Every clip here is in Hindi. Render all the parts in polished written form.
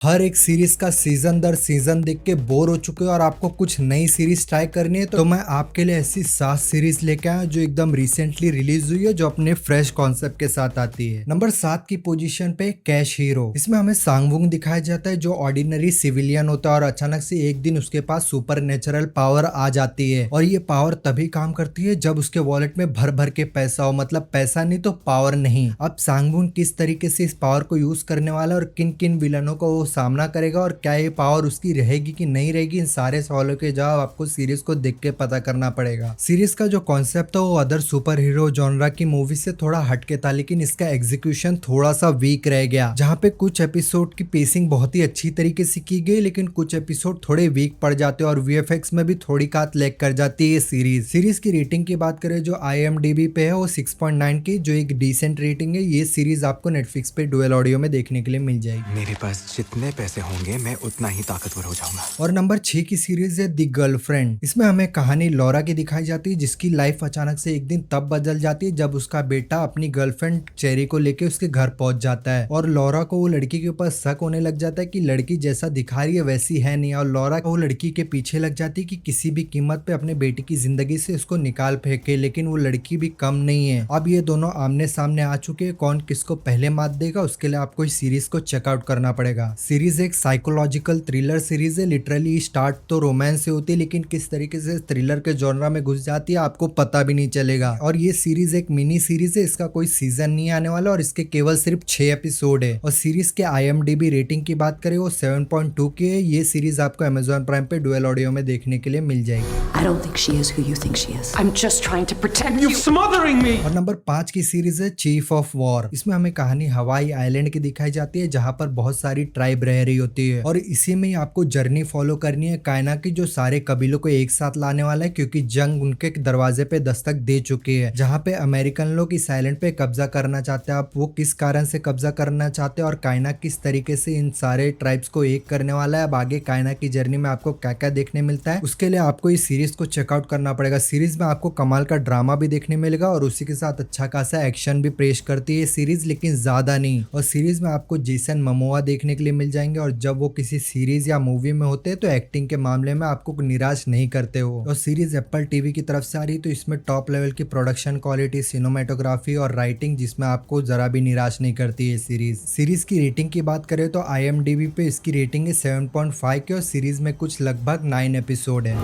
हर एक सीरीज का सीजन दर सीजन देख के बोर हो चुके हो और आपको कुछ नई सीरीज ट्राई करनी है तो मैं आपके लिए ऐसी 7 सीरीज लेके आया जो एकदम रिसेंटली रिलीज हुई है, जो अपने फ्रेश कॉन्सेप्ट के साथ आती है। नंबर 7 की पोजीशन पे कैश हीरो। इसमें हमें सांगवुंग दिखाया जाता है जो ऑर्डिनरी सिविलियन होता है और अचानक से एक दिन उसके पास सुपर नेचुरल पावर आ जाती है और ये पावर तभी काम करती है जब उसके वॉलेट में भर भर के पैसा हो, मतलब पैसा नहीं तो पावर नहीं। अब सांगवुंग किस तरीके से इस पावर को यूज करने वाला है और किन किन विलनों को वो सामना करेगा और क्या ये पावर उसकी रहेगी कि नहीं रहेगी, इन सारे सवालों के जवाब आपको सीरीज को देख के पता करना पड़ेगा। सीरीज का जो कॉन्सेप्ट है वो अदर सुपर हीरो जॉनरा की मूवी से थोड़ा हटके था, लेकिन इसका एग्जीक्यूशन थोड़ा सा वीक रह गया, जहाँ पे कुछ एपिसोड की पेसिंग बहुत ही अच्छी तरीके से की गई लेकिन कुछ एपिसोड थोड़े वीक पड़ जाते हैं और वीएफएक्स में भी थोड़ी काट लैग कर जाती है सीरीज। सीरीज की रेटिंग की बात करें जो IMDb पे है वो 6.9 की, जो एक डिसेंट रेटिंग है। ये सीरीज आपको नेटफ्लिक्स पे डुअल ऑडियो में देखने के लिए मिल जाएगी। मेरे पास जितने पैसे होंगे मैं उतना ही ताकतवर हो जाऊंगा। और नंबर 6 की सीरीज है द गर्लफ्रेंड। इसमें हमें कहानी लॉरा की दिखाई जाती है जिसकी लाइफ अचानक से एक दिन तब बदल जाती है जब उसका बेटा अपनी गर्लफ्रेंड चेरी को लेके उसके घर पहुंच जाता है और लॉरा को वो लड़की के ऊपर शक होने लग जाता है कि लड़की जैसा दिखा रही है वैसी है नहीं, और लॉरा को वो लड़की के पीछे लग जाती है कि किसी भी कीमत पे अपने बेटे की जिंदगी से उसको निकाल फेंके, लेकिन वो लड़की भी कम नहीं है। अब ये दोनों आमने सामने आ चुके हैं, कौन किसको पहले मात देगा उसके लिए आपको इस सीरीज को चेकआउट करना पड़ेगा। सीरीज एक साइकोलॉजिकल थ्रिलर सीरीज है। लिटरली स्टार्ट तो रोमांस से होती है लेकिन किस तरीके से थ्रिलर के जॉनरा में घुस जाती है आपको पता भी नहीं चलेगा। और ये सीरीज एक मिनी सीरीज है, इसका कोई सीजन नहीं आने वाला और इसके केवल सिर्फ 6 एपिसोड है। और सीरीज के IMDb रेटिंग की बात करें वो 7.2 की है। ये सीरीज आपको Amazon प्राइम पे डुअल ऑडियो में देखने के लिए मिल जाएगी। I don't think she is who you think she is. I'm just trying to protect you. Smothering me. और नंबर 5 की सीरीज है चीफ ऑफ वॉर। इसमें हमें कहानी हवाई आइलैंड की दिखाई जाती है जहाँ पर बहुत सारी ट्राइब रह रही होती है और इसी में ही आपको जर्नी फॉलो करनी है कायना की, जो सारे कबीलों को एक साथ लाने वाला है क्योंकि जंग उनके दरवाजे पे दस्तक दे चुकी है। जहाँ पे अमेरिकन लोग इस आइलैंड पे कब्जा करना चाहते हैं। आप वो किस कारण से कब्जा करना चाहते हैं और कायना किस तरीके से इन सारे ट्राइब्स को एक करने वाला है। अब आगे कायना की जर्नी में आपको क्या क्या देखने मिलता है उसके लिए आपको इस सीरीज को चेकआउट करना पड़ेगा। सीरीज में आपको कमाल का ड्रामा भी देखने मिलेगा और उसी के साथ अच्छा खासा एक्शन भी पेश करती है सीरीज, लेकिन ज्यादा नहीं। और सीरीज में आपको जेसन मोमोआ देखने के लिए मिल जाएंगे और जब वो किसी सीरीज या मूवी में होते हैं तो एक्टिंग के मामले में आपको निराश नहीं करते हो। और सीरीज एप्पल टीवी की तरफ से आ रही तो इसमें टॉप लेवल की प्रोडक्शन क्वालिटी, सिनेमेटोग्राफी और राइटिंग जिसमें आपको जरा भी निराश नहीं करती है सीरीज। सीरीज की रेटिंग की बात करें तो IMDb पे इसकी रेटिंग है 7.5 की और सीरीज में कुछ लगभग 9 एपिसोड है।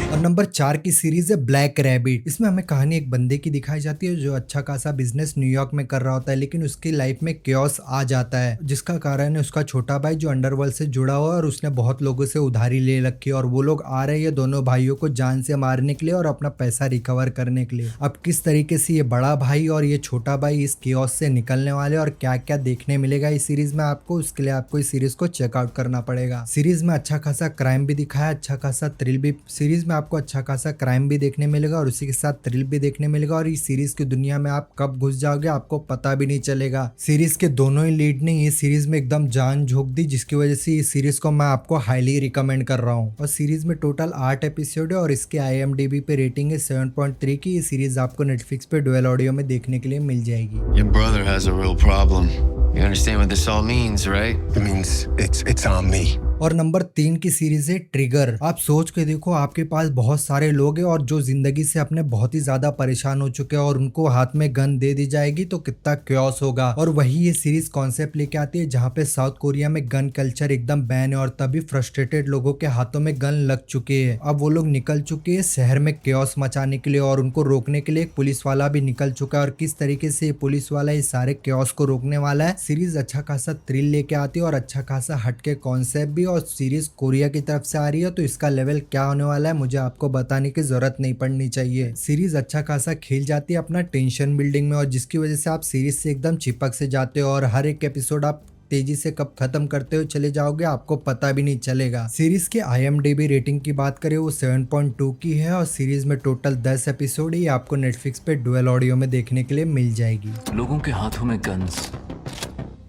और नंबर 4 की सीरीज है ब्लैक रैबिट। इसमें हमें कहानी एक बंदे की दिखाई जाती है जो अच्छा खासा बिजनेस न्यूयॉर्क में कर रहा होता है, लेकिन उसकी लाइफ में क्योस आ जाता है जिसका कारण है उसका छोटा भाई जो अंडरवर्ल्ड से जुड़ा हुआ है और उसने बहुत लोगों से उधारी ले रखी है और वो लोग आ रहे हैं दोनों भाइयों को जान से मारने के लिए और अपना पैसा रिकवर करने के लिए। अब किस तरीके से ये बड़ा भाई और ये छोटा भाई इस क्योस से निकलने वाले और क्या क्या देखने मिलेगा इस सीरीज में आपको, उसके लिए आपको इस सीरीज को चेकआउट करना पड़ेगा। सीरीज में अच्छा खासा क्राइम भी दिखाया, अच्छा खासा थ्रिल भी। सीरीज में आपको अच्छा खासा क्राइम भी देखने मिलेगा और उसी के साथ थ्रिल भी देखने मिलेगा और इस सीरीज की दुनिया में आप कब घुस जाओगे आपको पता भी नहीं चलेगा। सीरीज के दोनों ही लीड ने ये सीरीज में एकदम जान झोंक दी जिसकी वजह से इस सीरीज को मैं आपको हाईली रिकमेंड कर रहा हूँ। और सीरीज में टोटल 8 एपिसोड है और इसके IMDb पे रेटिंग है 7.3 की। ये सीरीज आपको नेटफ्लिक्स पे डुअल ऑडियो में देखने के लिए मिल जाएगी। Your brother has a real problem. You understand what this all means, right? It means it's on me. और नंबर 3 की सीरीज है ट्रिगर। आप सोच के देखो आपके पास बहुत सारे लोग हैं और जो जिंदगी से अपने बहुत ही ज्यादा परेशान हो चुके हैं और उनको हाथ में गन दे दी जाएगी तो कितना क्योस होगा। और वही ये सीरीज कॉन्सेप्ट लेके आती है जहाँ पे साउथ कोरिया में गन कल्चर एकदम बैन है और तभी फ्रस्ट्रेटेड लोगों के हाथों में गन लग चुके हैं। अब वो लोग निकल चुके हैं शहर में क्योस मचाने के लिए और उनको रोकने के लिए एक पुलिस वाला भी निकल चुका है और किस तरीके से ये पुलिस वाला इस सारे क्योस को रोकने वाला है। सीरीज अच्छा खासा थ्रिल लेके आती है और अच्छा खासा हटके कॉन्सेप्ट भी, और सीरीज कोरिया की तरफ से आ रही है तो इसका लेवल क्या होने वाला है मुझे आपको बताने की जरूरत नहीं पड़नी चाहिए। सीरीज अच्छा खासा खेल जाती है अपना टेंशन बिल्डिंग में और जिसकी वजह से आप सीरीज से एकदम चिपक से जाते हो और हर एक एपिसोड आप तेजी से कब खत्म करते हो चले जाओगे आपको पता भी नहीं चलेगा। सीरीज के IMDb रेटिंग की बात करें वो 7.2 की है और सीरीज में टोटल 10 एपिसोड ही आपको नेटफ्लिक्स पे डुअल ऑडियो में देखने के लिए मिल जाएगी। लोगों के हाथों में गन्स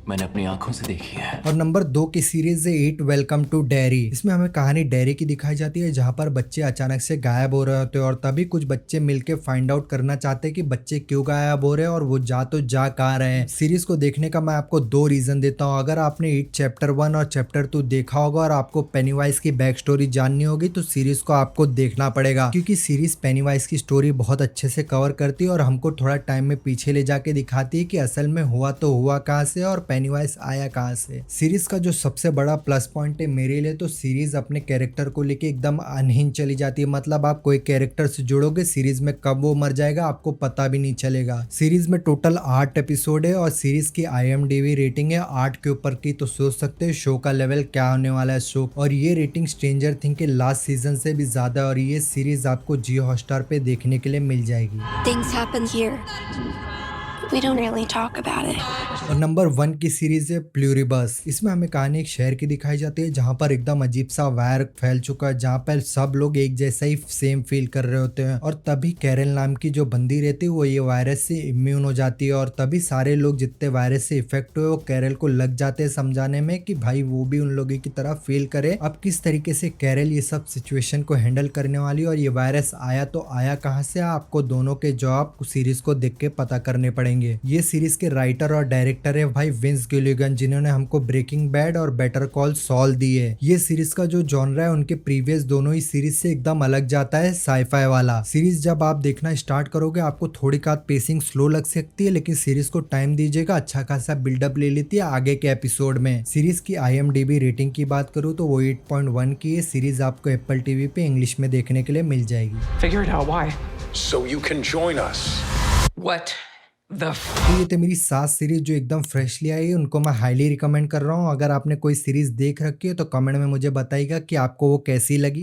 मैंने अपनी आंखों से देखी है। और नंबर 2 की सीरीज है इट वेलकम टू डेरी। इसमें हमें कहानी डेरी की दिखाई जाती है जहाँ पर बच्चे अचानक से गायब हो रहे होते हैं और तभी कुछ बच्चे मिलके फाइंड आउट करना चाहते हैं कि बच्चे क्यों गायब हो रहे हैं और वो जा तो जा कहाँ रहे हैं। सीरीज को देखने का मैं आपको 2 रीजन देता हूँ। अगर आपने इट चैप्टर 1 और चैप्टर 2 देखा होगा और आपको पेनीवाइज की बैक स्टोरी जाननी होगी तो सीरीज को आपको देखना पड़ेगा, क्योंकि सीरीज पेनीवाइज की स्टोरी बहुत अच्छे से कवर करती है और हमको थोड़ा टाइम में पीछे ले जाके दिखाती है कि असल में हुआ तो हुआ कहाँ से और पेनीवाइज आया कहाँ से। सीरीज का जो सबसे बड़ा प्लस पॉइंट है मेरे लिए तो सीरीज अपने कैरेक्टर को लेके एकदम अनहिंज चली जाती है। मतलब आप कोई कैरेक्टर से जुड़ोगे सीरीज में कब वो मर जाएगा आपको पता भी नहीं चलेगा। सीरीज में टोटल 8 एपिसोड है और सीरीज की IMDb रेटिंग है 8 के ऊपर की, तो सोच सकते हैं शो का लेवल क्या होने वाला है शो। और ये रेटिंग स्ट्रेंजर थिंग के लास्ट सीजन से भी ज्यादा है और ये सीरीज आपको जियो हॉटस्टार पे देखने के लिए मिल जाएगी। Things happen here. We don't really talk about it. और नंबर 1 की सीरीज है प्लूरिबस। इसमें हमें कहानी एक शहर की दिखाई जाती है जहाँ पर एकदम अजीब सा वायर फैल चुका है, जहाँ पर सब लोग एक जैसा ही सेम फील कर रहे होते हैं और तभी कैरल नाम की जो बंदी रहती है वो ये वायरस से इम्यून हो जाती है और तभी सारे लोग जितने वायरस से इफेक्ट हुए वो कैरल को लग जाते हैं समझाने में कि भाई वो भी उन लोगों की तरह फील करे। अब किस तरीके से कैरल ये सब सिचुएशन को हैंडल करने वाली और ये वायरस आया तो आया कहाँ से, आपको दोनों के जवाब सीरीज को देख के पता करने पड़ेंगे। ये सीरीज के राइटर और डायरेक्टर है भाई विंस गिलिगन, जिन्होंने हमको ब्रेकिंग बैड और बेटर कॉल सॉल दी है। ये सीरीज का जो जॉनरा है उनके प्रीवियस दोनों ही सीरीज से एकदम अलग जाता है, साईफाई वाला। सीरीज जब आप देखना स्टार्ट करोगे आपको थोड़ी काद पेसिंग स्लो लग सकती है, लेकिन सीरीज को टाइम दीजिएगा अच्छा खासा बिल्डअप ले लेती है आगे के एपिसोड में। सीरीज की IMDb रेटिंग की बात करूँ तो वो 8.1 की है। सीरीज आपको एप्पल टीवी पे इंग्लिश में देखने के लिए मिल जाएगी। Figure it out. Why? So you can join us. What the तो ये थे मेरी 7 सीरीज जो एकदम फ्रेशली आई है, उनको मैं हाईली रिकमेंड कर रहा हूँ। अगर आपने कोई सीरीज देख रखी है तो कमेंट में मुझे बताइएगा कि आपको वो कैसी लगी।